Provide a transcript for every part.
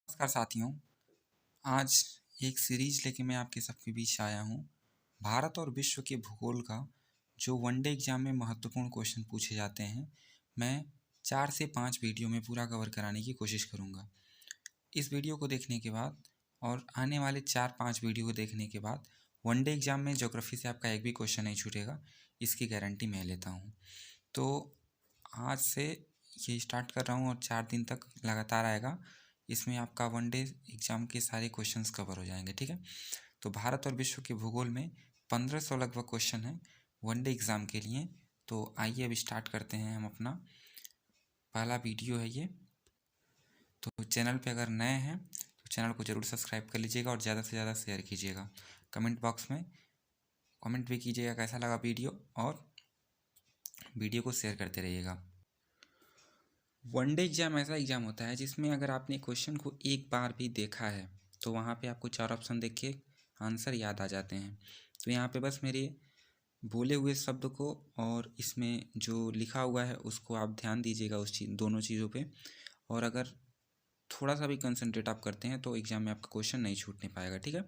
नमस्कार साथियों। आज एक सीरीज लेके मैं आपके सबके बीच आया हूँ। भारत और विश्व के भूगोल का जो वनडे एग्जाम में महत्वपूर्ण क्वेश्चन पूछे जाते हैं, मैं 4 से 5 वीडियो में पूरा कवर कराने की कोशिश करूँगा। इस वीडियो को देखने के बाद और आने वाले 4-5 वीडियो को देखने के बाद वनडे एग्जाम में ज्योग्राफी से आपका एक भी क्वेश्चन नहीं छूटेगा, इसकी गारंटी मैं लेता हूँ। तो आज से ये स्टार्ट कर रहा हूँ और 4 दिन तक लगातार आएगा। इसमें आपका वनडे एग्जाम के सारे क्वेश्चंस कवर हो जाएंगे, ठीक है। तो भारत और विश्व के भूगोल में 1500 लगभग क्वेश्चन है वनडे एग्ज़ाम के लिए। तो आइए अब स्टार्ट करते हैं हम अपना पहला वीडियो है ये। तो चैनल पे अगर नए हैं तो चैनल को ज़रूर सब्सक्राइब कर लीजिएगा और ज़्यादा से ज़्यादा शेयर कीजिएगा। कमेंट बॉक्स में कमेंट भी कीजिएगा कैसा लगा वीडियो, और वीडियो को शेयर करते रहिएगा। वनडे एग्ज़ाम ऐसा एग्ज़ाम होता है जिसमें अगर आपने क्वेश्चन को एक बार भी देखा है तो वहाँ पे आपको 4 ऑप्शन देख के आंसर याद आ जाते हैं। तो यहाँ पे बस मेरे बोले हुए शब्द को और इसमें जो लिखा हुआ है उसको आप ध्यान दीजिएगा, उस दोनों चीज़ों पे। और अगर थोड़ा सा भी कंसंट्रेट आप करते हैं तो एग्ज़ाम में आपका क्वेश्चन नहीं छूटने पाएगा, ठीक है।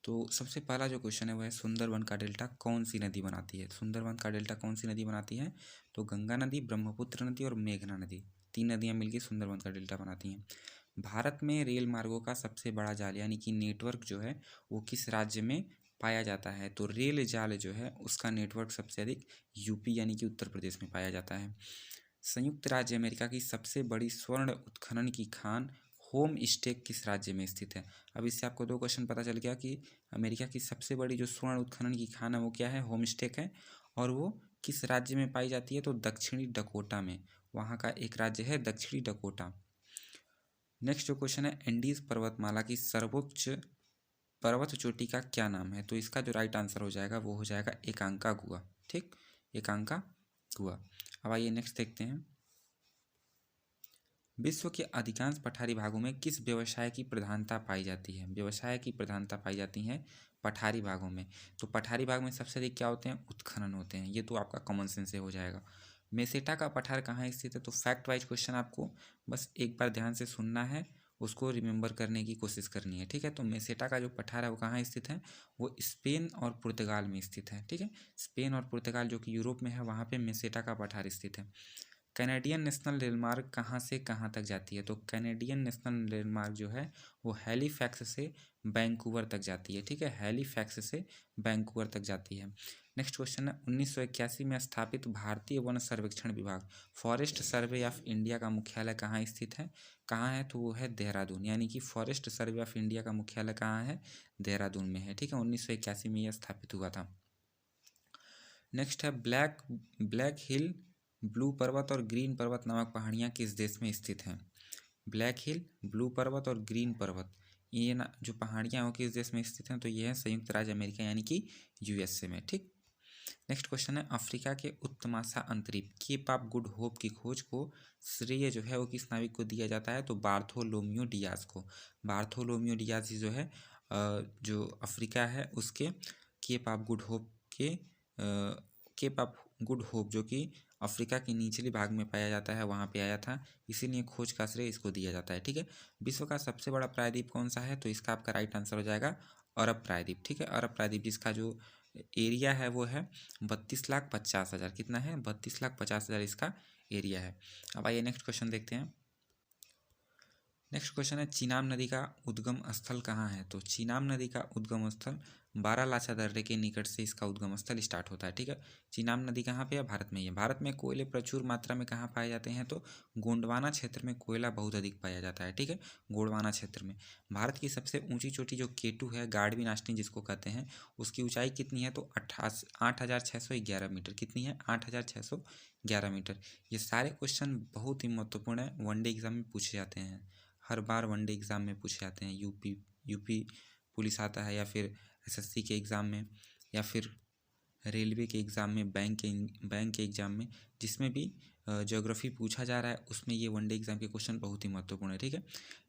तो सबसे पहला जो क्वेश्चन है वो है सुंदरवन का डेल्टा कौन सी नदी बनाती है। सुंदरवन का डेल्टा कौन सी नदी बनाती है? तो गंगा नदी, ब्रह्मपुत्र नदी और मेघना नदी, 3 नदियाँ मिलकर सुंदरवन का डेल्टा बनाती हैं। भारत में रेल मार्गों का सबसे बड़ा जाल यानी कि नेटवर्क जो है वो किस राज्य में पाया जाता है? तो रेल जाल जो है उसका नेटवर्क सबसे अधिक यूपी यानी कि उत्तर प्रदेश में पाया जाता है। संयुक्त राज्य अमेरिका की सबसे बड़ी स्वर्ण उत्खनन की खान होम स्टेक किस राज्य में स्थित है? अब इससे आपको 2 क्वेश्चन पता चल गया कि अमेरिका की सबसे बड़ी जो स्वर्ण उत्खनन की खान है वो क्या है? होम स्टेक है। और वो किस राज्य में पाई जाती है? तो दक्षिणी डकोटा में। वहाँ का एक राज्य है दक्षिणी डकोटा। नेक्स्ट जो क्वेश्चन है, एंडीज पर्वतमाला की सर्वोच्च पर्वत चोटी का क्या नाम है? तो इसका जो राइट आंसर हो जाएगा वो हो जाएगा एकांकागुआ, ठीक, एकांकागुआ। अब आइए नेक्स्ट देखते हैं। विश्व के अधिकांश पठारी भागों में किस व्यवसाय की प्रधानता पाई जाती है? व्यवसाय की प्रधानता पाई जाती है पठारी भागों में। तो पठारी भाग में सबसे अधिक क्या होते हैं? उत्खनन होते हैं। ये तो आपका कॉमन सेंस से हो जाएगा। मेसेटा का पठार कहाँ स्थित है? तो फैक्ट वाइज क्वेश्चन आपको बस एक बार ध्यान से सुनना है, उसको रिमेंबर करने की कोशिश करनी है, ठीक है। तो मेसेटा का जो पठार है वो कहाँ स्थित है? वो स्पेन और पुर्तगाल में स्थित है, ठीक है। स्पेन और पुर्तगाल जो कि यूरोप में है, वहाँ पे मेसेटा का पठार स्थित है। कैनेडियन नेशनल रेलमार्ग कहाँ से कहाँ तक जाती है? तो कैनेडियन नेशनल रेलमार्ग जो है वो हैलीफैक्स से वैंकूवर तक जाती है, ठीक है। हैलीफैक्स से वैंकूवर तक जाती है। नेक्स्ट क्वेश्चन है, 1981 में स्थापित भारतीय वन सर्वेक्षण विभाग फॉरेस्ट सर्वे ऑफ इंडिया का मुख्यालय कहाँ स्थित है? कहाँ है? तो वो है देहरादून, यानी कि फॉरेस्ट सर्वे ऑफ इंडिया का मुख्यालय कहाँ है? देहरादून में है, ठीक है। 1981 में यह स्थापित हुआ था। नेक्स्ट है, ब्लैक हिल, ब्लू पर्वत और ग्रीन पर्वत नामक पहाड़ियाँ किस देश में स्थित हैं? ब्लैक हिल, ब्लू पर्वत और ग्रीन पर्वत, ये ना जो पहाड़ियाँ वो किस देश में स्थित हैं? तो ये है संयुक्त राज्य अमेरिका यानी कि यूएसए में, ठीक। नेक्स्ट क्वेश्चन है, अफ्रीका के उत्तमाशा अंतरीप केप ऑफ गुड होप की खोज को श्रेय जो है वो किस नाविक को दिया जाता है? तो बार्थोलोम्यू डियाज को। बार्थोलोम्यू डियाज जो है जो अफ्रीका है उसके केप ऑफ गुड होप के केप ऑफ गुड होप जो कि अफ्रीका के निचले भाग में पाया जाता है वहाँ पे आया था, इसीलिए खोज का श्रेय इसको दिया जाता है, ठीक है। विश्व का सबसे बड़ा प्रायद्वीप कौन सा है? तो इसका आपका राइट आंसर हो जाएगा अरब प्रायद्वीप, ठीक है। अरब प्रायद्वीप जिसका जो एरिया है वो है 32,50,000। कितना है? 32,50,000 इसका एरिया है। अब आइए नेक्स्ट क्वेश्चन देखते हैं। नेक्स्ट क्वेश्चन है, चीनाब नदी का उद्गम स्थल कहाँ है? तो चीनाब नदी का उद्गम स्थल बारालाचा दर्रे के निकट से इसका उद्गम स्थल स्टार्ट होता है, ठीक है। चीनाब नदी कहाँ पे है? भारत में ही है। भारत में कोयले प्रचुर मात्रा में कहाँ पाए जाते हैं? तो गोंडवाना क्षेत्र में कोयला बहुत अधिक पाया जाता है, ठीक है। गोंडवाना क्षेत्र में। भारत की सबसे ऊंची चोटी जो केटू है, गार्डविन आस्टीन जिसको कहते हैं, उसकी ऊंचाई कितनी है? तो 8,611 मीटर। कितनी है? 8,611 मीटर। ये सारे क्वेश्चन बहुत ही महत्वपूर्ण है, वनडे एग्जाम में पूछे जाते हैं। हर बार वनडे एग्ज़ाम में पूछे जाते हैं। यूपी पुलिस आता है, या फिर एसएससी के एग्ज़ाम में, या फिर रेलवे के एग्ज़ाम में, बैंक के एग्ज़ाम में, जिसमें भी ज्योग्राफी पूछा जा रहा है उसमें ये वनडे एग्ज़ाम के क्वेश्चन बहुत ही महत्वपूर्ण है, ठीक है।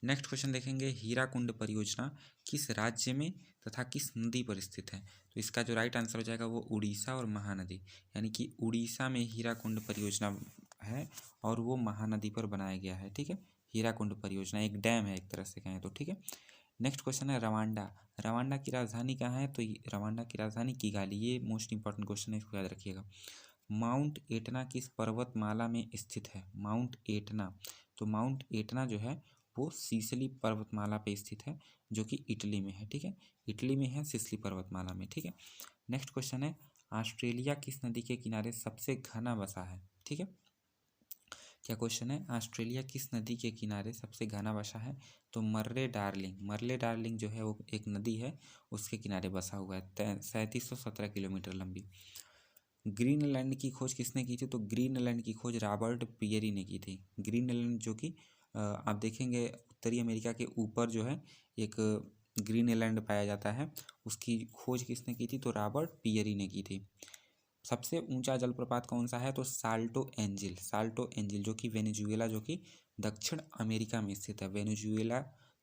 नेक्स्ट क्वेश्चन देखेंगे, हीराकुंड परियोजना किस राज्य में तथा किस नदी पर स्थित है? तो इसका जो राइट आंसर हो जाएगा वो उड़ीसा और महानदी, यानी कि उड़ीसा में हीराकुंड परियोजना है और वो महानदी पर बनाया गया है, ठीक है। हीराकुंड परियोजना एक डैम है एक तरह से कहें तो, ठीक है। नेक्स्ट क्वेश्चन है रवांडा। रवांडा की राजधानी कहाँ है? तो रवांडा की राजधानी किगाली। ये मोस्ट इंपॉर्टेंट क्वेश्चन है, इसको याद रखिएगा। माउंट एटना किस पर्वतमाला में स्थित है? माउंट एटना, तो माउंट एटना जो है वो सिसिली पर्वतमाला पे स्थित है, जो कि इटली में है, ठीक है। इटली में है सिसिली पर्वतमाला में, ठीक है। नेक्स्ट क्वेश्चन है ऑस्ट्रेलिया किस नदी के किनारे सबसे घना बसा है? ठीक है, क्या क्वेश्चन है? ऑस्ट्रेलिया किस नदी के किनारे सबसे घना बसा है? तो मर्रे डार्लिंग। मर्रे डार्लिंग जो है वो एक नदी है, उसके किनारे बसा हुआ है, 3717 किलोमीटर लंबी। ग्रीनलैंड की खोज किसने की थी? तो ग्रीनलैंड की खोज रॉबर्ट पियरी ने की थी। ग्रीनलैंड जो कि आप देखेंगे उत्तरी अमेरिका के ऊपर जो है एक ग्रीनलैंड पाया जाता है, उसकी खोज किसने की थी? तो रॉबर्ट पियरी ने की थी। सबसे ऊंचा जलप्रपात कौन सा है? तो साल्टो एंजिल। साल्टो एंजिल जो कि वेनेजुएला, जो कि दक्षिण अमेरिका में स्थित है। वेनेजुएला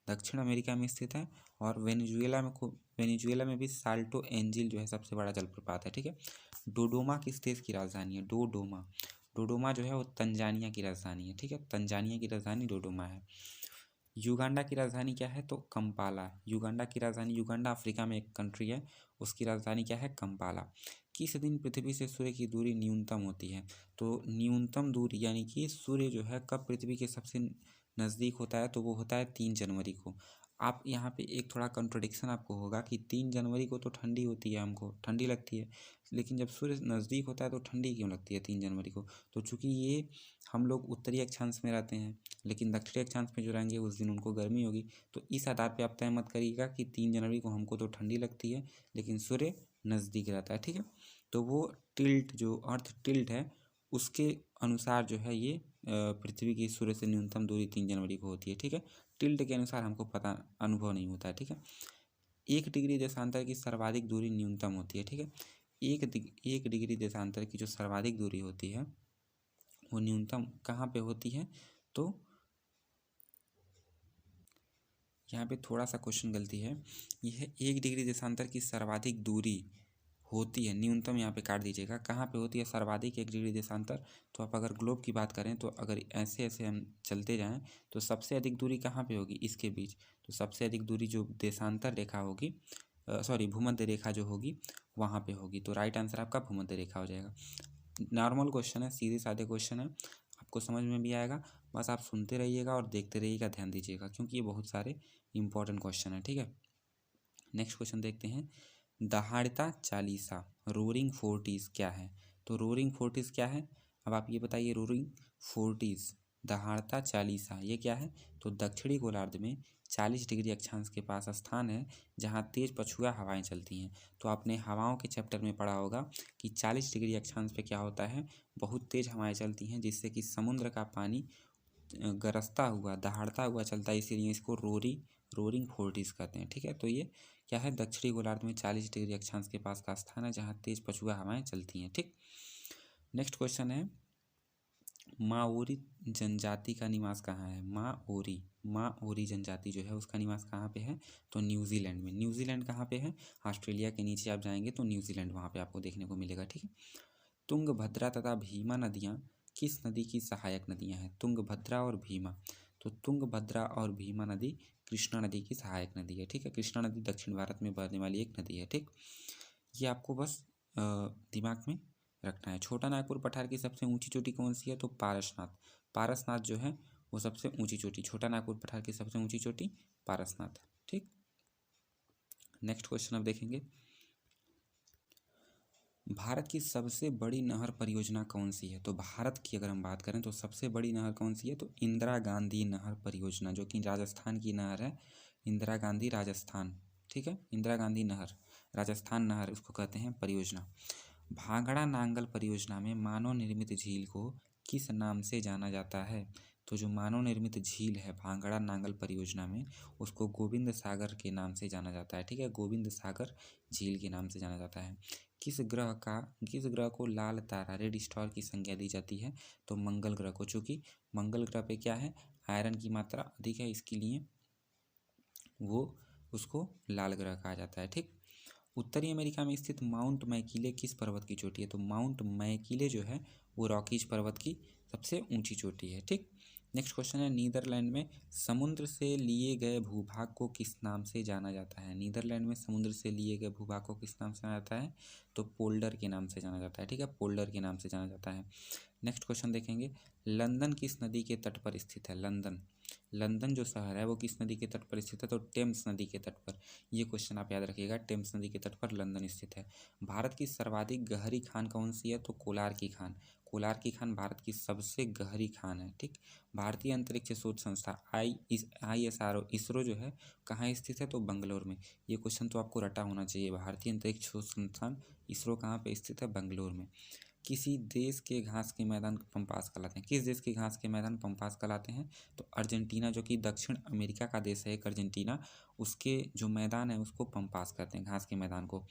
दक्षिण अमेरिका में स्थित है, और वेनेजुएला में भी साल्टो एंजिल जो है सबसे बड़ा जलप्रपात है, ठीक है। डोडोमा किस देश की राजधानी है? डोडोमा, डोडोमा जो है वो तंजानिया की राजधानी है, ठीक है। तंजानिया की राजधानी डोडोमा है। युगांडा की राजधानी क्या है? तो कंपाला। युगांडा की राजधानी, युगांडा अफ्रीका में एक कंट्री है, उसकी राजधानी क्या है? कंपाला। किस दिन पृथ्वी से सूर्य की दूरी न्यूनतम होती है? तो न्यूनतम दूरी यानी कि सूर्य जो है कब पृथ्वी के सबसे नज़दीक होता है? तो वो होता है 3 जनवरी को। आप यहाँ पे एक थोड़ा कंट्रोडिक्शन आपको होगा कि 3 जनवरी को तो ठंडी होती है, हमको ठंडी लगती है, लेकिन जब सूर्य नज़दीक होता है तो ठंडी क्यों लगती है 3 जनवरी को? तो चूँकि ये हम लोग उत्तरी अक्षांश में रहते हैं, लेकिन दक्षिणी अक्षांश में जो रहेंगे उस दिन उनको गर्मी होगी। तो इस आधार पे आप तय मत करिएगा कि 3 जनवरी को हमको तो ठंडी लगती है लेकिन सूर्य नज़दीक रहता है, ठीक है। तो वो टिल्ट, जो अर्थ टिल्ट है उसके अनुसार जो है ये पृथ्वी की सूर्य से न्यूनतम दूरी 3 जनवरी को होती है, ठीक है। टिल्ट के अनुसार हमको पता अनुभव नहीं होता है, ठीक है। 1 डिग्री देशांतर की सर्वाधिक दूरी न्यूनतम होती है, ठीक है। 1 डिग्री देशांतर की जो सर्वाधिक दूरी होती है वो न्यूनतम कहाँ पे होती है? तो यहाँ पे थोड़ा सा क्वेश्चन गलती है, यह 1 डिग्री देशांतर की सर्वाधिक दूरी होती है, न्यूनतम यहाँ पे काट दीजिएगा। कहाँ पे होती है सर्वाधिक 1 डिग्री देशांतर? तो आप अगर ग्लोब की बात करें तो अगर ऐसे ऐसे हम चलते जाएं तो सबसे अधिक दूरी कहाँ पे होगी इसके बीच? तो सबसे अधिक दूरी जो देशांतर रेखा होगी, सॉरी भूमध्य रेखा जो होगी वहाँ पे होगी। तो राइट आंसर आपका भूमध्य रेखा हो जाएगा। नॉर्मल क्वेश्चन है, सीधे साधे क्वेश्चन है, आपको समझ में भी आएगा। बस आप सुनते रहिएगा और देखते रहिएगा, ध्यान दीजिएगा, क्योंकि ये बहुत सारे इंपॉर्टेंट क्वेश्चन है, ठीक है। नेक्स्ट क्वेश्चन देखते हैं। दहाड़ता चालीसा रोरिंग फोर्टीज़ क्या है? तो रोरिंग फोर्टीज़ क्या है? अब आप ये बताइए, रोरिंग फोर्टीज़ दहाड़ता चालीसा ये क्या है? तो दक्षिणी गोलार्ध में 40 डिग्री अक्षांश के पास स्थान है जहाँ तेज पछुआ हवाएं चलती हैं। तो आपने हवाओं के चैप्टर में पढ़ा होगा कि 40 डिग्री अक्षांश पे क्या होता है? बहुत तेज हवाएं चलती हैं, जिससे कि समुद्र का पानी गरजता हुआ दहाड़ता हुआ चलता है, इसीलिए इसको रोरिंग फोर्टीज़ कहते हैं, ठीक है। तो ये क्या है? दक्षिणी गोलार्ध में 40 डिग्री अक्षांश के पास का स्थान है जहाँ तेज पछुआ हवाएं चलती हैं, ठीक। नेक्स्ट क्वेश्चन है माओरी जनजाति का निवास कहाँ है? माओरी जनजाति जो है उसका निवास कहाँ पे है? तो न्यूजीलैंड में। न्यूजीलैंड कहाँ पे है? ऑस्ट्रेलिया के नीचे आप जाएंगे तो न्यूजीलैंड वहाँ पे आपको देखने को मिलेगा, ठीक है। तुंगभद्रा तथा भीमा नदियाँ किस नदी की सहायक नदियाँ हैं? तुंगभद्रा और भीमा। तो तुंगभद्रा और भीमा नदी कृष्णा नदी की सहायक नदी है, ठीक है। कृष्णा नदी दक्षिण भारत में बहने वाली एक नदी है, ठीक। ये आपको बस दिमाग में रखना है। छोटा नागपुर पठार की सबसे ऊंची चोटी कौन सी है? तो पारसनाथ। पारसनाथ जो है वो सबसे ऊंची चोटी, छोटा नागपुर पठार की सबसे ऊंची चोटी पारसनाथ, ठीक। नेक्स्ट क्वेश्चन अब देखेंगे, भारत की सबसे बड़ी नहर परियोजना कौन सी है? तो भारत की अगर हम बात करें तो सबसे बड़ी नहर कौन सी है? तो इंदिरा गांधी नहर परियोजना, जो कि राजस्थान की नहर है। इंदिरा गांधी राजस्थान, ठीक है। इंदिरा गांधी नहर राजस्थान नहर उसको कहते हैं परियोजना। भांगड़ा नांगल परियोजना में मानव निर्मित झील को किस नाम से जाना जाता है? तो जो मानव निर्मित झील है भांगड़ा नांगल परियोजना में, उसको गोविंद सागर के नाम से जाना जाता है, ठीक है। गोविंद सागर झील के नाम से जाना जाता है। किस ग्रह को लाल तारा रेड स्टार की संज्ञा दी जाती है? तो मंगल ग्रह को, चूँकि मंगल ग्रह पे क्या है? आयरन की मात्रा अधिक है, इसके लिए वो उसको लाल ग्रह कहा जाता है, ठीक। उत्तरी अमेरिका में स्थित माउंट मैकिले किस पर्वत की चोटी है? तो माउंट मैकिले जो है वो रॉकीज पर्वत की सबसे ऊंची चोटी है, ठीक। नेक्स्ट क्वेश्चन है, नीदरलैंड में समुद्र से लिए गए भूभाग को किस नाम से जाना जाता है? नीदरलैंड में समुद्र से लिए गए भूभाग को किस नाम से जाना जाता है? तो पोल्डर के नाम से जाना जाता है। ठीक है, पोल्डर के नाम से जाना जाता है। नेक्स्ट क्वेश्चन देखेंगे, लंदन किस नदी के तट पर स्थित है? लंदन, लंदन जो शहर है वो किस नदी के तट पर स्थित है? तो टेम्स नदी के तट पर। ये क्वेश्चन आप याद रखिएगा, टेम्स नदी के तट पर लंदन स्थित है। भारत की सर्वाधिक गहरी खान कौन सी है? तो कोलार की खान। कोलार की खान भारत की सबसे गहरी खान है। ठीक, भारतीय अंतरिक्ष शोध संस्था ISRO, इसरो जो है कहाँ स्थित है? तो बंगलोर में। ये क्वेश्चन तो आपको रटा होना चाहिए। भारतीय अंतरिक्ष शोध संस्थान इसरो कहाँ पे स्थित है? बंगलोर में। किसी देश के घास के मैदान पंपास कहलाते हैं? किस देश के घास के मैदान पंपास कहलाते हैं? तो अर्जेंटीना, जो कि दक्षिण अमेरिका का देश है एक अर्जेंटीना, उसके जो मैदान है उसको पंपास कहते हैं, घास के मैदान को।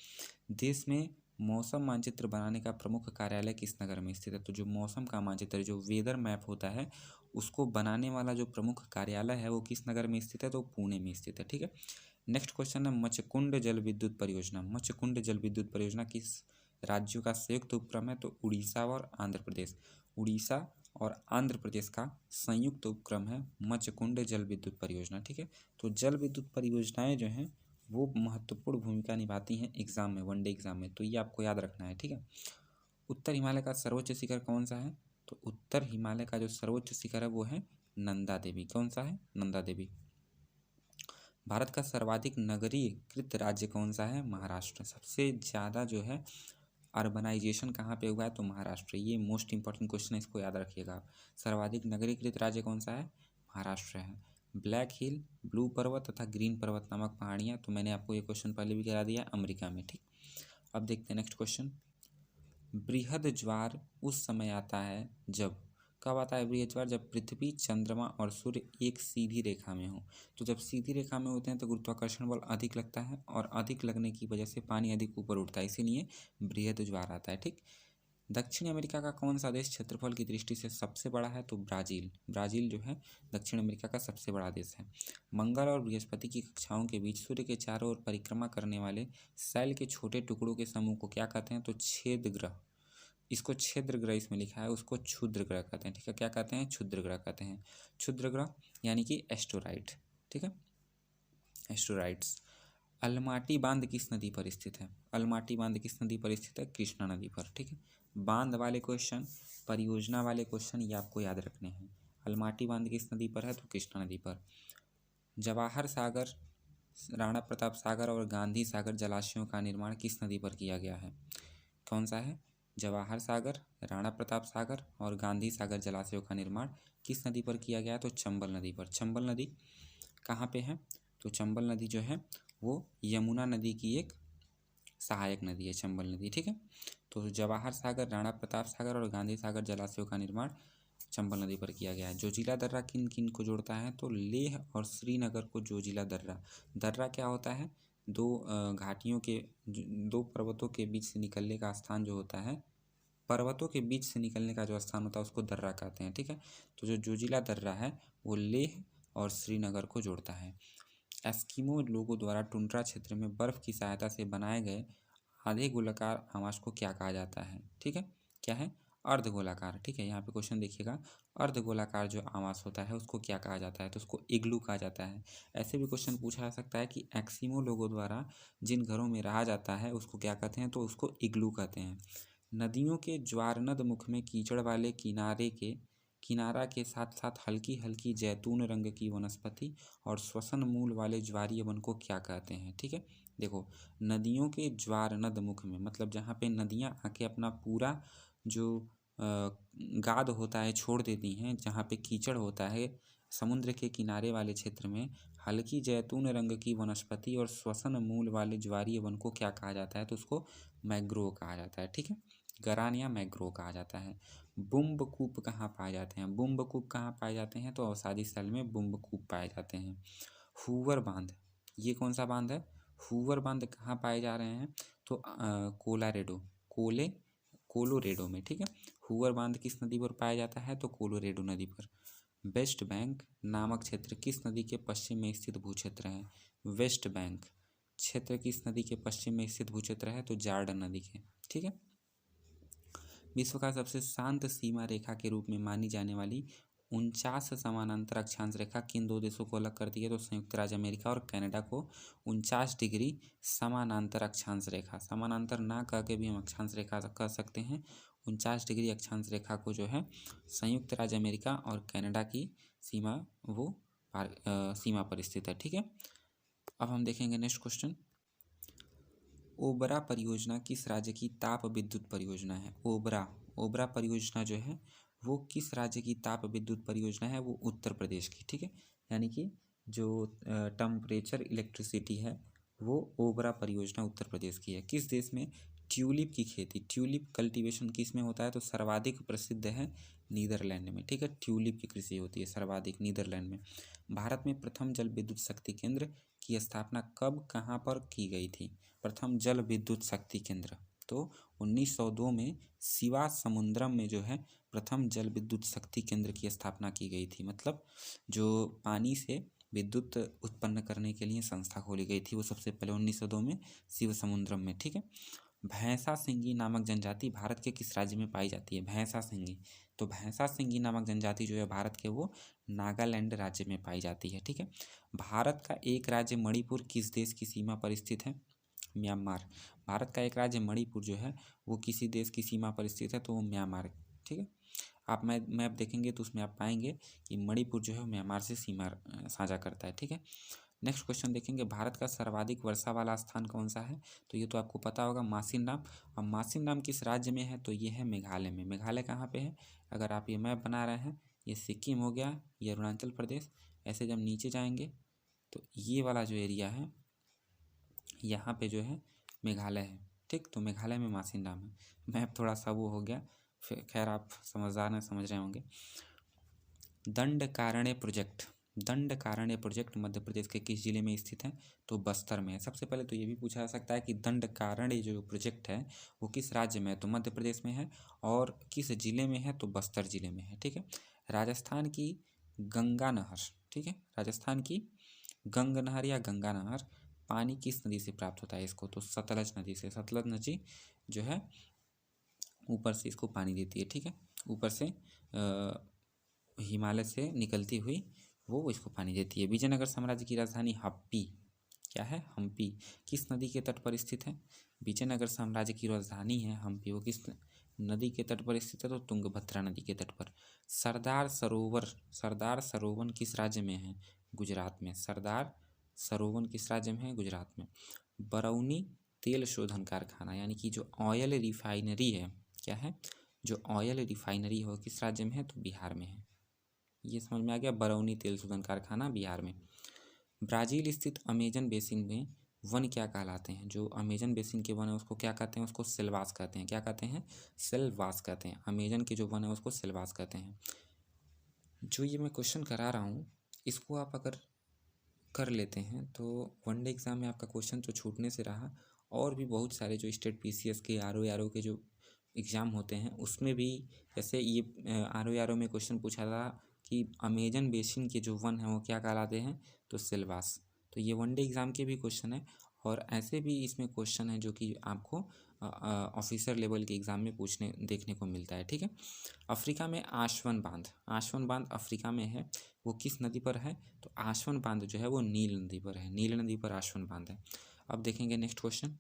देश में मौसम मानचित्र बनाने का प्रमुख कार्यालय किस नगर में स्थित है? तो जो मौसम का मानचित्र, जो वेदर मैप होता है, उसको बनाने वाला जो प्रमुख कार्यालय है वो किस नगर में स्थित है? तो पुणे में स्थित है। ठीक है, नेक्स्ट क्वेश्चन है, मचकुंड जल विद्युत परियोजना। मचकुंड जल विद्युत परियोजना किस राज्यों का संयुक्त उपक्रम है? तो उड़ीसा और आंध्र प्रदेश। उड़ीसा और आंध्र प्रदेश का संयुक्त उपक्रम है मचकुंड जल विद्युत परियोजना। ठीक है, तो जल विद्युत परियोजनाएं जो हैं वो महत्वपूर्ण भूमिका निभाती हैं एग्जाम में, वनडे एग्जाम में, तो ये आपको याद रखना है। ठीक है, उत्तर हिमालय का सर्वोच्च शिखर कौन सा है? तो उत्तर हिमालय का जो सर्वोच्च शिखर है वो है नंदा देवी। कौन सा है? नंदा देवी। भारत का सर्वाधिक नगरीकृत राज्य कौन सा है? महाराष्ट्र। सबसे ज़्यादा जो है अर्बनाइजेशन कहाँ पे हुआ है? तो महाराष्ट्र। ये मोस्ट इंपॉर्टेंट क्वेश्चन है, इसको याद रखिएगा आप। सर्वाधिक नगरीकृत राज्य कौन सा है? महाराष्ट्र है। ब्लैक हिल, ब्लू पर्वत तथा ग्रीन पर्वत नामक पहाड़ियाँ, तो मैंने आपको ये क्वेश्चन पहले भी करा दिया, अमेरिका में। ठीक, अब देखते हैं नेक्स्ट क्वेश्चन। बृहद ज्वार उस समय आता है जब, कब आता है बृहद ज्वार? जब पृथ्वी, चंद्रमा और सूर्य एक सीधी रेखा में हो। तो जब सीधी रेखा में होते हैं तो गुरुत्वाकर्षण बल अधिक लगता है और अधिक लगने की वजह से पानी अधिक ऊपर उठता है, इसीलिए बृहद ज्वार आता है। ठीक, दक्षिण अमेरिका का कौन सा देश क्षेत्रफल की दृष्टि से सबसे बड़ा है? तो ब्राज़ील। ब्राज़ील जो है दक्षिण अमेरिका का सबसे बड़ा देश है। मंगल और बृहस्पति की कक्षाओं के बीच सूर्य के चारों ओर परिक्रमा करने वाले शैल के छोटे टुकड़ों के समूह को क्या कहते हैं? तो छेद ग्रह। इसको क्षेत्र ग्रह इसमें लिखा है, उसको क्षुद्र ग्रह कहते हैं। ठीक है, क्या कहते हैं? क्षुद्र ग्रह कहते हैं। क्षुद्र ग्रह यानी कि एस्टेरॉइड। ठीक है, एस्टेरॉइड्स। अलमाटी बांध किस नदी पर स्थित है? अलमाटी बांध किस नदी पर स्थित है? कृष्णा नदी पर। ठीक है, बांध वाले क्वेश्चन, परियोजना वाले क्वेश्चन ये आपको याद रखने हैं। अलमाटी बांध किस नदी पर है? तो कृष्णा नदी पर। जवाहर सागर, राणा प्रताप सागर और गांधी सागर जलाशयों का निर्माण किस नदी पर किया गया है? कौन सा है? जवाहर सागर, राणा प्रताप सागर और गांधी सागर जलाशयों का निर्माण किस नदी पर किया गया है? तो चंबल नदी पर। चंबल नदी कहाँ पे है? तो चंबल नदी जो है वो यमुना नदी की एक सहायक नदी है, चंबल नदी। ठीक है, तो जवाहर सागर, राणा प्रताप सागर और गांधी सागर जलाशयों का निर्माण चंबल नदी पर किया गया है। जोजिला दर्रा किन किन को जोड़ता है? तो लेह और श्रीनगर को जोजिला दर्रा। दर्रा क्या होता है? दो घाटियों के, दो पर्वतों के बीच से निकलने का स्थान जो होता है, पर्वतों के बीच से निकलने का जो स्थान होता है उसको दर्रा कहते हैं। ठीक है, तो जो जोजिला दर्रा है वो लेह और श्रीनगर को जोड़ता है। एस्किमो लोगों द्वारा टुंड्रा क्षेत्र में बर्फ की सहायता से बनाए गए आधे गोलाकार आवास को क्या कहा जाता है? ठीक है, क्या है? अर्धगोलाकार। ठीक है, यहाँ पे क्वेश्चन देखिएगा, अर्धगोलाकार जो आवास होता है उसको क्या कहा जाता है? तो उसको इग्लू कहा जाता है। ऐसे भी क्वेश्चन पूछा जा सकता है कि एस्किमो लोगों द्वारा जिन घरों में रहा जाता है उसको क्या कहते हैं? तो उसको इग्लू कहते हैं। नदियों के ज्वारनद मुख में कीचड़ वाले किनारा के साथ साथ हल्की हल्की जैतून रंग की वनस्पति और श्वसन मूल वाले ज्वारीय वन को क्या कहते हैं? ठीक है, देखो, नदियों के ज्वारनद मुख में मतलब जहाँ पे नदियाँ आके अपना पूरा जो गाद होता है छोड़ देती हैं, जहाँ पे कीचड़ होता है, समुद्र के किनारे वाले क्षेत्र में हल्की जैतून रंग की वनस्पति और श्वसन मूल वाले ज्वारीय वन को क्या कहा जाता है? तो उसको मैंग्रोव कहा जाता है। ठीक है, गरान या मैंग्रोव कहा जाता है। बुम्बकूप कहाँ पाए जाते हैं? बुम्बकूप कहाँ पाए जाते हैं? तो अवसादी स्थल में बुम्बकूप पाए जाते हैं। हूवर बांध, ये कौन सा बांध है? हूवर बांध कहाँ पाए जा रहे हैं? तो कोलोरेडो में। ठीक है, हूवर बांध किस नदी पर पाया जाता है? तो कोलोरेडो नदी पर। वेस्ट बैंक नामक क्षेत्र किस नदी के पश्चिम में स्थित भूक्षेत्र है? वेस्ट बैंक क्षेत्र किस नदी के पश्चिम में स्थित भूक्षेत्र है? तो जॉर्डन नदी के। ठीक है, विश्व का सबसे शांत सीमा रेखा के रूप में मानी जाने वाली 49 समानांतर अक्षांश रेखा किन दो देशों को अलग करती है? तो संयुक्त राज्य अमेरिका और कनाडा को 49 डिग्री समानांतर अक्षांश रेखा, समानांतर ना कह के भी हम अक्षांश रेखा कह सकते हैं, 49 डिग्री अक्षांश रेखा को जो है संयुक्त राज्य अमेरिका और कनाडा की सीमा वो सीमा पर स्थित है। ठीक है, अब हम देखेंगे नेक्स्ट क्वेश्चन। ओबरा परियोजना किस राज्य की ताप विद्युत परियोजना है? ओबरा परियोजना जो है वो किस राज्य की ताप विद्युत परियोजना है? वो उत्तर प्रदेश की। ठीक है, यानी कि जो टेम्परेचर इलेक्ट्रिसिटी है वो ओबरा परियोजना उत्तर प्रदेश की है। किस देश में ट्यूलिप की खेती, ट्यूलिप कल्टीवेशन किस में होता है? तो सर्वाधिक प्रसिद्ध है नीदरलैंड में। ठीक है, ट्यूलिप की कृषि होती है सर्वाधिक नीदरलैंड में। भारत में प्रथम जल विद्युत शक्ति केंद्र की स्थापना कब कहाँ पर की गई थी? प्रथम जल विद्युत शक्ति केंद्र तो 1902 में शिवा समुद्रम में जो है प्रथम जल विद्युत शक्ति केंद्र की स्थापना की गई थी। मतलब जो पानी से विद्युत उत्पन्न करने के लिए संस्था खोली गई थी वो सबसे पहले 1902 में शिव समुद्रम में। ठीक है, भैंसा सिंगी नामक जनजाति भारत के किस राज्य में पाई जाती है? भैंसा सिंगी, तो भैंसा सिंगी नामक जनजाति जो है भारत के वो नागालैंड राज्य में पाई जाती है। ठीक है, भारत का एक राज्य मणिपुर किस देश की सीमा पर स्थित है? म्यांमार। भारत का एक राज्य मणिपुर जो है वो किसी देश की सीमा पर स्थित है? तो वो म्यांमार। ठीक है, आप मैप देखेंगे तो उसमें आप पाएंगे कि मणिपुर जो है म्यांमार से सीमा साझा करता है। ठीक है, नेक्स्ट क्वेश्चन देखेंगे। भारत का सर्वाधिक वर्षा वाला स्थान कौन सा है? तो ये तो आपको पता होगा, मासिनराम। अब मासिनराम किस राज्य में है? तो ये है मेघालय में। मेघालय कहाँ पे है? अगर आप ये मैप बना रहे हैं, ये सिक्किम हो गया, ये अरुणाचल प्रदेश, ऐसे जब नीचे जाएंगे तो ये वाला जो एरिया है यहाँ पे जो है मेघालय है। ठीक, तो मेघालय में मासिनराम है। मैप थोड़ा सा वो हो गया, फिर खैर आप समझदार हैं, समझ रहे होंगे। दंडकारण्य प्रोजेक्ट मध्य प्रदेश के किस जिले में स्थित है? तो बस्तर में है। सबसे पहले तो ये भी पूछा जा सकता है कि दंडकारण्य जो प्रोजेक्ट है वो किस राज्य में है? तो मध्य प्रदेश में है। और किस जिले में है? तो बस्तर जिले में है। ठीक है, राजस्थान की गंगा नहर, ठीक है, राजस्थान की गंग नहर या गंगा नहर पानी किस नदी से प्राप्त होता है इसको? तो सतलज नदी से। सतलज नदी जो है ऊपर से इसको पानी देती है। ठीक है, ऊपर से हिमालय से निकलती हुई वो इसको पानी देती है। विजयनगर साम्राज्य की राजधानी हम्पी क्या है? हम्पी किस नदी के तट पर स्थित है? विजयनगर साम्राज्य की राजधानी है हम्पी, वो किस नदी के तट पर स्थित है? तो तुंगभद्रा नदी के तट पर। सरदार सरोवर किस राज्य में है? गुजरात में। सरदार सरोवर किस राज्य में है? गुजरात में। बरौनी तेल शोधन कारखाना यानी कि जो ऑयल रिफाइनरी है, क्या है? जो ऑयल रिफाइनरी हो किस राज्य में है? तो बिहार में है। ये समझ में आ गया, बरौनी तेल शोधन कारखाना बिहार में। ब्राज़ील स्थित अमेजन बेसिन में वन क्या कहलाते हैं? जो अमेजन बेसिन के वन है उसको क्या कहते हैं? उसको सेलवास कहते हैं। क्या कहते हैं? सेलवास कहते हैं। अमेजन के जो वन है उसको सेलवास कहते हैं। जो ये मैं क्वेश्चन करा रहा हूँ इसको आप अगर कर लेते हैं तो वनडे एग्ज़ाम में आपका क्वेश्चन तो छूटने से रहा, और भी बहुत सारे जो स्टेट पीसीएस के आरओ के जो एग्ज़ाम होते हैं उसमें भी, जैसे ये आरओ में क्वेश्चन पूछा था कि अमेजन बेसिन के जो वन हैं वो क्या कहलाते हैं? तो सेलवास। तो ये वनडे एग्ज़ाम के भी क्वेश्चन है, और ऐसे भी इसमें क्वेश्चन है जो कि आपको ऑफिसर लेवल के एग्ज़ाम में पूछने देखने को मिलता है। ठीक है, अफ्रीका में आशवन बांध अफ्रीका में है, वो किस नदी पर है? तो आशवन बांध जो है वो नील नदी पर है। नील नदी पर आशवन बांध है। अब देखेंगे नेक्स्ट क्वेश्चन।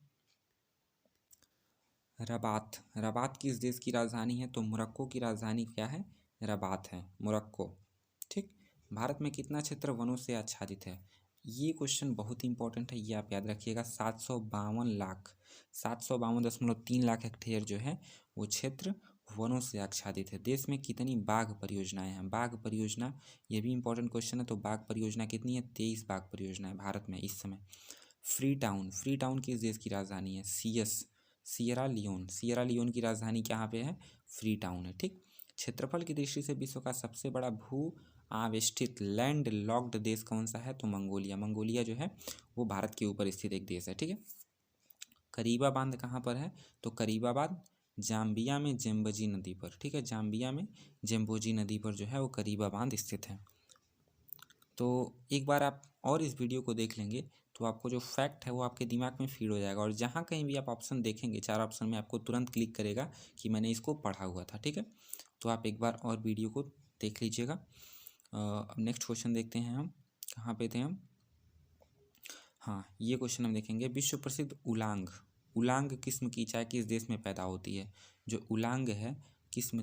रबात किस देश की राजधानी है? तो मोरक्को की राजधानी क्या है? रबात है, मोरक्को। ठीक, भारत में कितना क्षेत्र वनों से आच्छादित है? ये क्वेश्चन बहुत इंपॉर्टेंट है, ये आप याद रखिएगा। 752.3 लाख हेक्टेयर जो है वो क्षेत्र वनों से आच्छादित है। देश में कितनी बाघ परियोजनाएं हैं? बाघ परियोजना ये भी इंपॉर्टेंट क्वेश्चन है। तो बाघ परियोजना कितनी है? 23 बाघ परियोजना है भारत में इस समय। फ्री टाउन किस देश की राजधानी है? सियरा लियोन की राजधानी कहाँ पे है? फ्री टाउन है। ठीक, क्षेत्रफल की दृष्टि से विश्व का सबसे बड़ा भू आवेष्टित लैंड लॉक्ड देश कौन सा है? तो मंगोलिया जो है वो भारत के ऊपर स्थित एक देश है। ठीक है, करीबा बांध कहाँ पर है? तो करीबा बांध जाम्बिया में जेम्बोजी नदी पर। ठीक है, जाम्बिया में जेम्बोजी नदी पर जो है वो करीबा बांध स्थित है। तो एक बार आप और इस वीडियो को देख लेंगे तो आपको जो फैक्ट है वो आपके दिमाग में फीड हो जाएगा, और जहाँ कहीं भी आप ऑप्शन देखेंगे 4 ऑप्शन में आपको तुरंत क्लिक करेगा कि मैंने इसको पढ़ा हुआ था। ठीक है, तो आप एक बार और वीडियो को देख लीजिएगा। अब नेक्स्ट क्वेश्चन देखते हैं हम, कहाँ पे थे हम, हाँ ये क्वेश्चन हम देखेंगे। विश्व प्रसिद्ध उलांग, उलांग किस्म की चाय किस देश में पैदा होती है? जो उलांग है किस्म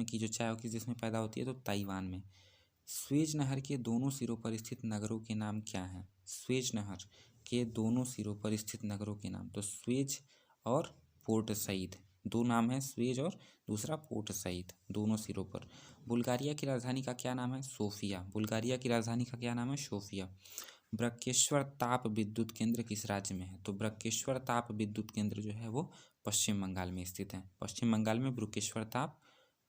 की जो चाय किस देश में पैदा होती है? तो ताइवान में। स्वेज नहर के दोनों सिरों पर स्थित नगरों के नाम क्या हैं? स्वेज नहर के दोनों सिरों पर स्थित नगरों के नाम, तो स्वेज और पोर्ट सईद, दो नाम है, स्वेज और दूसरा पोर्ट सईद, दोनों सिरों पर। बुल्गारिया की राजधानी का क्या नाम है? सोफिया। बुल्गारिया की राजधानी का क्या नाम है? सोफिया। ब्रकेश्वर ताप विद्युत केंद्र किस राज्य में है? तो ब्रकेश्वर ताप विद्युत केंद्र जो है वो पश्चिम बंगाल में स्थित है। पश्चिम बंगाल में ब्रकेश्वर ताप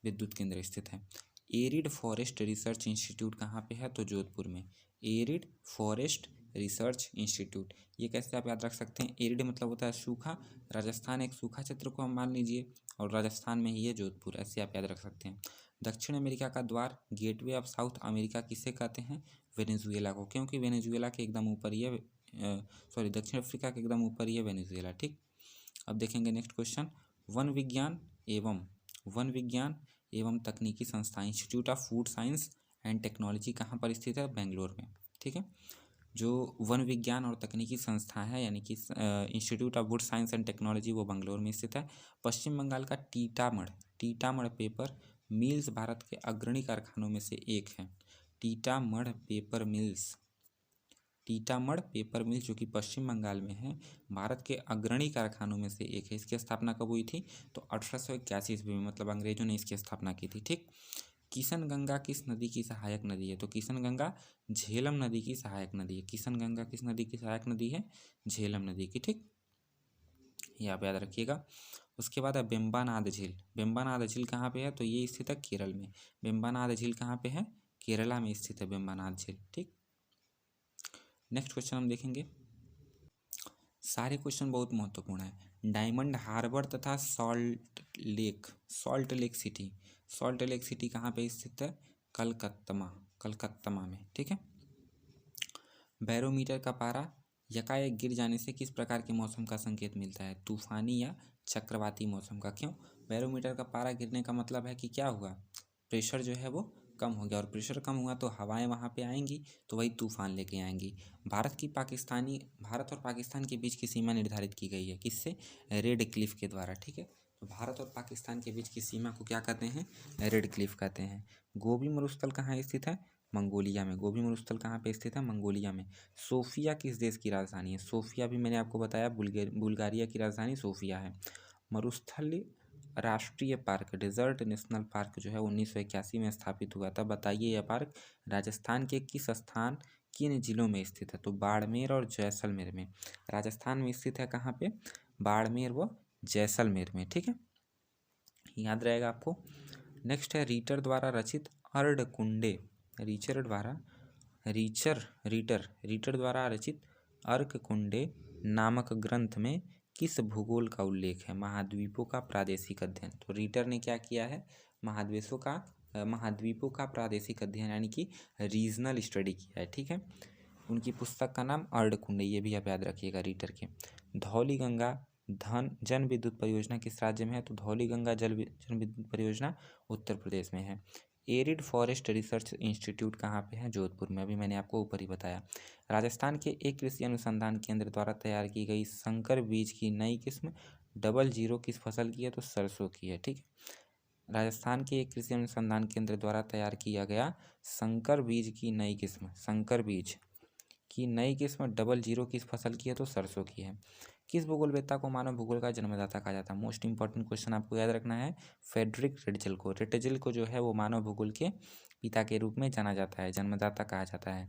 विद्युत केंद्र स्थित है। एरिड फॉरेस्ट रिसर्च इंस्टीट्यूट कहाँ पे है? तो जोधपुर में। एरिड फॉरेस्ट रिसर्च इंस्टीट्यूट, ये कैसे आप याद रख सकते हैं? एरिड मतलब होता है सूखा, राजस्थान एक सूखा क्षेत्र को हम मान लीजिए, और राजस्थान में ही है जोधपुर, ऐसे आप याद रख सकते हैं। दक्षिण अमेरिका का द्वार, गेटवे ऑफ साउथ अमेरिका किसे कहते हैं? वेनेजुएला को, क्योंकि वेनेजुएला के एकदम ऊपर ही है, दक्षिण अफ्रीका के एकदम ऊपर ही है वेनेजुएला। ठीक, अब देखेंगे नेक्स्ट क्वेश्चन। वन विज्ञान एवं तकनीकी संस्था institute of food science and technology कहाँ पर स्थित है? बेंगलोर में। ठीक है, जो वन विज्ञान और तकनीकी संस्था है यानी कि institute of would science and technology, वो बेंगलोर में स्थित है। पश्चिम बंगाल का टीटामढ़ पेपर मिल्स भारत के अग्रणी कारखानों में से एक है। टीटामढ़ पेपर मिल्स जो कि पश्चिम बंगाल में है, भारत के अग्रणी कारखानों में से एक है। इसकी स्थापना कब हुई थी? तो 1881 ईस्वी में, मतलब अंग्रेजों ने इसकी स्थापना की थी। ठीक, किशन गंगा किस नदी की सहायक नदी है? तो किशन गंगा झेलम नदी की सहायक नदी है। किशन गंगा किस नदी की सहायक नदी है? झेलम नदी की। ठीक, ये आप याद रखिएगा। उसके बाद है बेम्बानाद झील। बेम्बानाद झील कहाँ पे है? तो ये स्थित है केरल में। बेम्बानाद झील कहाँ पे है? केरला में स्थित है बेम्बानाद झील। ठीक, नेक्स्ट क्वेश्चन हम देखेंगे। सारे क्वेश्चन बहुत महत्वपूर्ण है। डायमंड हार्बर तथा सॉल्ट लेक सिटी कहाँ पे स्थित है? कलकत्ता में। ठीक है, बैरोमीटर का पारा यकाएक गिर जाने से किस प्रकार के मौसम का संकेत मिलता है? तूफानी या चक्रवाती मौसम का। क्यों? बैरोमीटर का पारा गिरने का मतलब है कि क्या हुआ? प्रेशर जो है वो कम हो गया, और प्रेशर कम हुआ तो हवाएं वहाँ पे आएंगी, तो वही तूफान लेके आएंगी। भारत और पाकिस्तान के बीच की सीमा निर्धारित की गई है किससे? रेड क्लिफ के द्वारा। ठीक है, तो भारत और पाकिस्तान के बीच की सीमा को क्या कहते हैं? रेड क्लिफ कहते हैं। गोबी मरुस्थल कहाँ स्थित है? मंगोलिया में। गोबी मरुस्थल कहाँ पे स्थित है? मंगोलिया में। सोफिया किस देश की राजधानी है? सोफिया भी मैंने आपको बताया बुल्गारिया की राजधानी सोफिया है। मरुस्थल राष्ट्रीय पार्क, डेजर्ट नेशनल पार्क जो है 1981 में स्थापित हुआ था। बताइए यह पार्क राजस्थान के किन जिलों में स्थित है? तो बाड़मेर और जैसलमेर में। राजस्थान में स्थित है कहाँ पे? बाड़मेर व जैसलमेर में। ठीक है, याद रहेगा आपको। नेक्स्ट है रीटर द्वारा रचित अर्धकुंडे। रीटर द्वारा रचित अर्ककुंडे नामक ग्रंथ में किस भूगोल का उल्लेख है? महाद्वीपों का प्रादेशिक अध्ययन। तो रीटर ने क्या किया है? महाद्वीपों का प्रादेशिक अध्ययन यानी कि रीजनल स्टडी किया है। ठीक है, उनकी पुस्तक का नाम अर्धकुंडे, ये भी आप याद रखिएगा रीटर के। धौली गंगा जन विद्युत परियोजना किस राज्य में है? तो धौली गंगा जन विद्युत परियोजना उत्तर प्रदेश में है। एरिड फॉरेस्ट रिसर्च इंस्टीट्यूट कहाँ पे है? जोधपुर में, अभी मैंने आपको ऊपर ही बताया। राजस्थान के एक कृषि अनुसंधान केंद्र द्वारा तैयार की गई संकर बीज की नई किस्म 00 किस फसल की है? तो सरसों की है। ठीक है, राजस्थान के एक कृषि अनुसंधान केंद्र द्वारा तैयार किया गया संकर बीज की नई किस्म 00 किस फसल की है? तो सरसों की है। किस भूगोलवेत्ता को मानव भूगोल का जन्मदाता कहा जाता है? मोस्ट इंपॉर्टेंट क्वेश्चन आपको याद रखना है। फ्रेडरिक रिटजल को जो है वो मानव भूगोल के पिता के रूप में जाना जाता है, जन्मदाता कहा जाता है।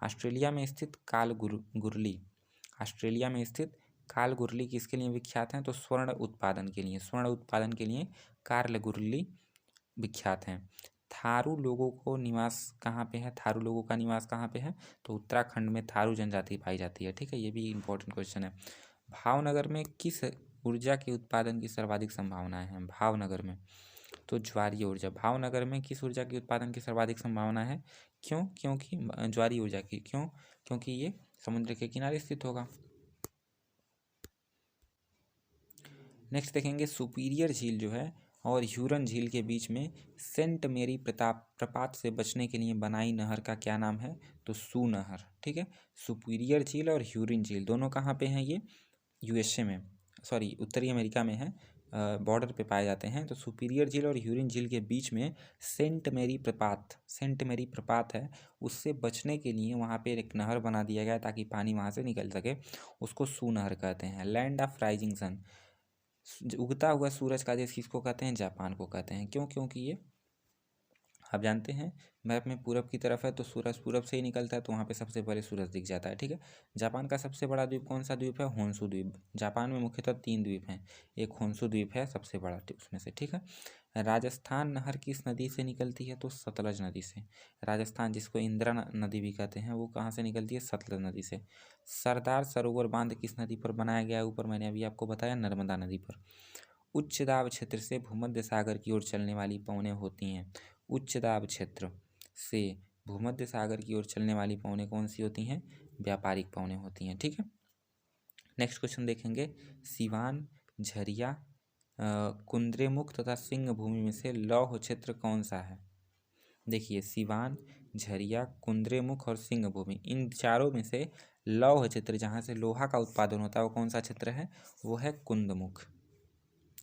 ऑस्ट्रेलिया में स्थित काल गुरली किसके लिए विख्यात हैं? तो स्वर्ण उत्पादन के लिए काल गुरली विख्यात हैं। थारू लोगों का निवास कहाँ पे है? तो उत्तराखंड में थारू जनजाति पाई जाती है। ठीक है, ये भी इंपॉर्टेंट क्वेश्चन है। भावनगर में किस ऊर्जा के उत्पादन की सर्वाधिक संभावनाएं हैं? भावनगर में तो ज्वारीय ऊर्जा। भावनगर में किस ऊर्जा के उत्पादन की सर्वाधिक संभावना है? क्योंकि ज्वारीय ऊर्जा की। क्योंकि ये समुद्र के किनारे स्थित होगा। नेक्स्ट देखेंगे सुपीरियर झील जो है और ह्यूरन झील के बीच में सेंट मेरी प्रपात से बचने के लिए बनाई नहर का क्या नाम है? तो सू नहर। ठीक है, सुपीरियर झील और ह्यूरन झील दोनों कहाँ पे हैं? ये यूएसए में, सॉरी उत्तरी अमेरिका में है, बॉर्डर पे पाए जाते हैं। तो सुपीरियर झील और ह्यूरन झील के बीच में सेंट मेरी प्रपात है, उससे बचने के लिए वहाँ पे एक नहर बना दिया गया ताकि पानी वहाँ से निकल सके, उसको सू नहर कहते हैं। लैंड ऑफ राइजिंग सन, उगता हुआ सूरज का देश किसको कहते हैं? जापान को कहते हैं। क्यों? क्योंकि ये आप जानते हैं मैप में पूरब की तरफ है तो सूरज पूरब से ही निकलता है, तो वहाँ पे सबसे पहले सूरज दिख जाता है। ठीक है, जापान का सबसे बड़ा द्वीप कौन सा द्वीप है? होन्शु द्वीप। जापान में मुख्यतः 3 द्वीप हैं, एक होन्शु द्वीप है सबसे बड़ा उसमें से। ठीक है, राजस्थान नहर किस नदी से निकलती है? तो सतलज नदी से। राजस्थान जिसको इंदिरा नदी भी कहते हैं, वो कहाँ से निकलती है? सतलज नदी से। सरदार सरोवर बांध किस नदी पर बनाया गया है? ऊपर मैंने अभी आपको बताया, नर्मदा नदी पर। उच्च दाब क्षेत्र से भूमध्य सागर की ओर चलने वाली पवनें होती हैं। उच्च दाब क्षेत्र से भूमध्य सागर की ओर चलने वाली पवनें कौन सी होती हैं? व्यापारिक पवनें होती हैं। ठीक है, नेक्स्ट क्वेश्चन देखेंगे। सिवान, झरिया, कुंद्रेमुख तथा सिंह भूमि में से लौह क्षेत्र कौन सा है? देखिए, सिवान, झरिया, कुंद्रेमुख और सिंह भूमि, इन चारों में से लौह क्षेत्र जहाँ से लोहा का उत्पादन होता है वो कौन सा क्षेत्र है? वो है कुंदमुख।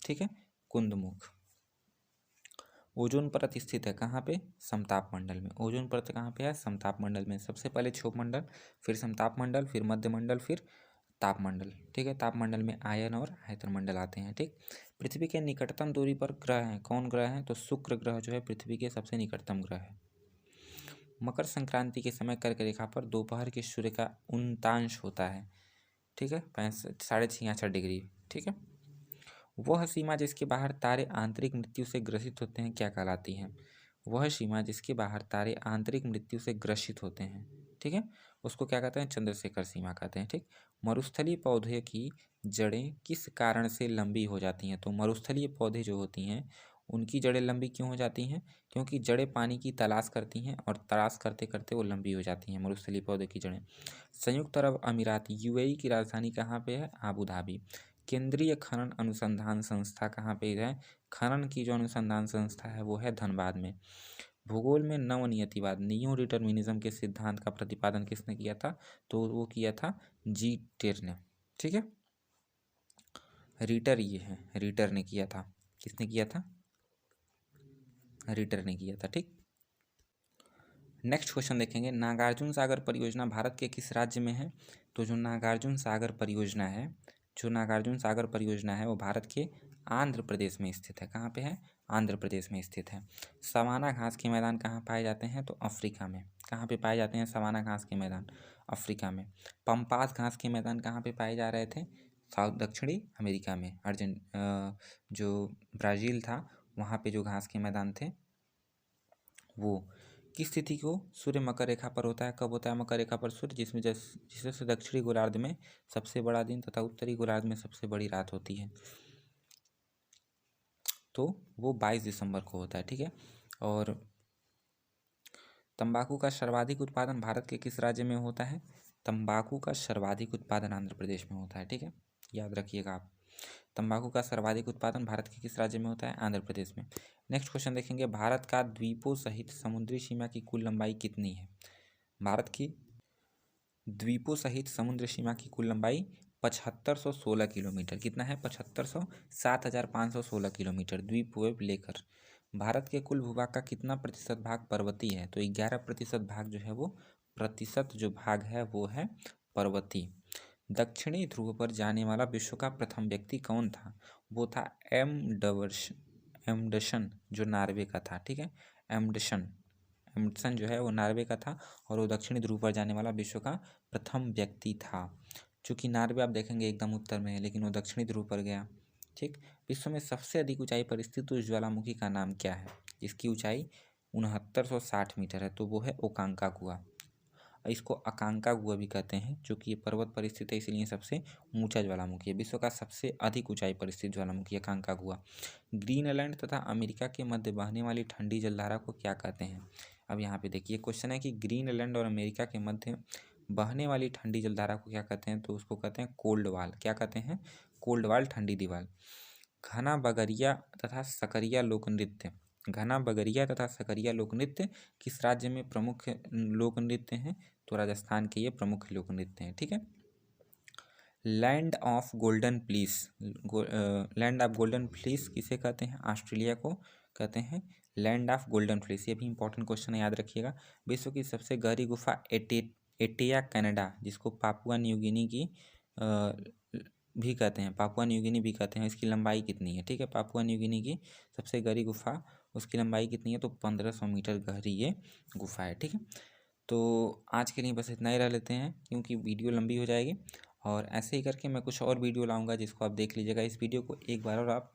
ठीक है, कुंदमुख। ओजोन परत स्थित है कहाँ पे? समताप मंडल में। ओजोन परत कहाँ पे है? समताप मंडल में। सबसे पहले क्षोभ मंडल, फिर समताप मंडल, फिर मध्य मंडल, फिर तापमंडल। ठीक है, तापमंडल में आयन और आयतन मंडल आते हैं। ठीक, पृथ्वी के निकटतम दूरी पर ग्रह हैं, कौन ग्रह हैं? तो शुक्र ग्रह जो है पृथ्वी के सबसे निकटतम ग्रह है। मकर संक्रांति के समय कर्क रेखा पर दोपहर के सूर्य का उन्तांश होता है। ठीक है, 66.66 डिग्री। ठीक है, वह सीमा जिसके बाहर तारे आंतरिक मृत्यु से ग्रसित होते हैं क्या कहलाती है? वह सीमा जिसके बाहर तारे आंतरिक मृत्यु से ग्रसित होते हैं, ठीक है, उसको क्या कहते हैं? चंद्रशेखर सीमा कहते हैं। ठीक, मरुस्थलीय पौधे की जड़ें किस कारण से लंबी हो जाती हैं? तो मरुस्थलीय पौधे जो होती हैं उनकी जड़ें लंबी क्यों हो जाती हैं? क्योंकि जड़ें पानी की तलाश करती हैं और तलाश करते करते वो लंबी हो जाती हैं, मरुस्थलीय पौधे की जड़ें। संयुक्त अरब अमीरात यूएई की राजधानी कहाँ पे है? Abu Dhabi. केंद्रीय खनन अनुसंधान संस्था कहाँ पे है? खनन की जो अनुसंधान संस्था है वो है धनबाद में। भूगोल में नवनियतिवाद, न्यू डिटर्मिनिज्म के सिद्धांत का प्रतिपादन किसने किया था? तो वो किया था जी टेर ने। ठीक है, रीटर ये है, रीटर ने किया था। किसने किया था? रीटर ने किया था। ठीक, नेक्स्ट क्वेश्चन देखेंगे। नागार्जुन सागर परियोजना भारत के किस राज्य में है? तो जो नागार्जुन सागर परियोजना है वो भारत के आंध्र प्रदेश में स्थित है। कहाँ पे है? आंध्र प्रदेश में स्थित है। सवाना घास के मैदान कहाँ पाए जाते हैं? तो अफ्रीका में। कहाँ पे पाए जाते हैं सवाना घास के मैदान? अफ्रीका में। पंपास घास के मैदान कहाँ पे पाए जा रहे थे? दक्षिणी अमेरिका में। जो ब्राज़ील था वहाँ पे जो घास के मैदान थे वो किस तिथि को सूर्य मकर रेखा पर होता है? कब होता है मकर रेखा पर सूर्य? जिसमें दक्षिणी गोलार्ध में सबसे बड़ा दिन तथा उत्तरी गोलार्ध में सबसे बड़ी रात होती है, तो वो 22 दिसंबर को होता है। ठीक है, और तंबाकू का सर्वाधिक उत्पादन भारत के किस राज्य में होता है? तंबाकू का सर्वाधिक उत्पादन आंध्र प्रदेश में होता है। ठीक है, याद रखिएगा आप, तंबाकू का सर्वाधिक उत्पादन भारत के किस राज्य में होता है? आंध्र प्रदेश में। नेक्स्ट क्वेश्चन देखेंगे। भारत का द्वीपों सहित समुद्री सीमा की कुल लंबाई कितनी है? भारत की द्वीपों सहित समुद्र सीमा की कुल लंबाई 7516 किलोमीटर। कितना है? 7516 किलोमीटर द्वीप लेकर। भारत के कुल भूभाग का कितना प्रतिशत भाग पर्वतीय है? तो 11% भाग जो है वो भाग है वो है पर्वतीय। दक्षिणी ध्रुव पर जाने वाला विश्व का प्रथम व्यक्ति कौन था? वो था एमडसन जो नॉर्वे का था। ठीक है, एमडसन जो है वो नॉर्वे का था और वो दक्षिणी ध्रुव पर जाने वाला विश्व का प्रथम व्यक्ति था। चूँकि नॉर्वे आप देखेंगे एकदम उत्तर में है लेकिन वो दक्षिणी ध्रुव पर गया। ठीक, विश्व में सबसे अधिक ऊंचाई पर स्थित उस ज्वालामुखी का नाम क्या है? जिसकी ऊंचाई 6960 मीटर है, तो वो है ओकांकागुआ। इसको अकांकागुआ भी कहते हैं, चूँकि ये पर्वत पर स्थित है इसलिए सबसे ऊंचा ज्वालामुखी है। विश्व का सबसे अधिक ऊंचाई पर स्थित ज्वालामुखी अकांकागुआ। ग्रीनलैंड तथा अमेरिका के मध्य बहने वाली ठंडी जलधारा को क्या कहते हैं? अब यहाँ पे देखिए क्वेश्चन है कि ग्रीनलैंड और अमेरिका के मध्य बहने वाली ठंडी जलधारा को क्या कहते हैं? तो उसको कहते हैं कोल्ड वाल। क्या कहते हैं? कोल्ड वाल, ठंडी दीवार। घना बगरिया तथा सकरिया लोक नृत्य, घना बगरिया तथा सकरिया लोक नृत्य किस राज्य में प्रमुख लोक नृत्य हैं? तो राजस्थान के ये प्रमुख लोक नृत्य हैं। ठीक है। Land of golden fleece, land of golden fleece किसे कहते हैं? ऑस्ट्रेलिया को कहते हैं लैंड ऑफ गोल्डन फ्लीस। ये भी इंपॉर्टेंट क्वेश्चन है, याद रखिएगा। विश्व की सबसे गहरी गुफा एटिया कनाडा, जिसको पापुआ न्यू गिनी की भी कहते हैं, पापुआ न्यू गिनी भी कहते हैं, इसकी लंबाई कितनी है? ठीक है, पापुआ न्यू गिनी की सबसे गहरी गुफा, उसकी लंबाई कितनी है? तो 1500 मीटर गहरी ये गुफा है। ठीक है, तो आज के लिए बस इतना ही रह लेते हैं, क्योंकि वीडियो लंबी हो जाएगी। और ऐसे ही करके मैं कुछ और वीडियो लाऊंगा जिसको आप देख लीजिएगा। इस वीडियो को एक बार और आप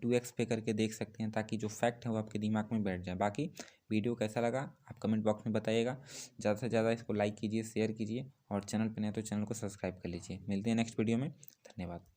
2x पे करके देख सकते हैं, ताकि जो फैक्ट है वो आपके दिमाग में बैठ जाए। बाकी वीडियो कैसा लगा आप कमेंट बॉक्स में बताइएगा। ज़्यादा से ज़्यादा इसको लाइक कीजिए, शेयर कीजिए, और चैनल पर नहीं तो चैनल को सब्सक्राइब कर लीजिए। मिलते हैं नेक्स्ट वीडियो में। धन्यवाद।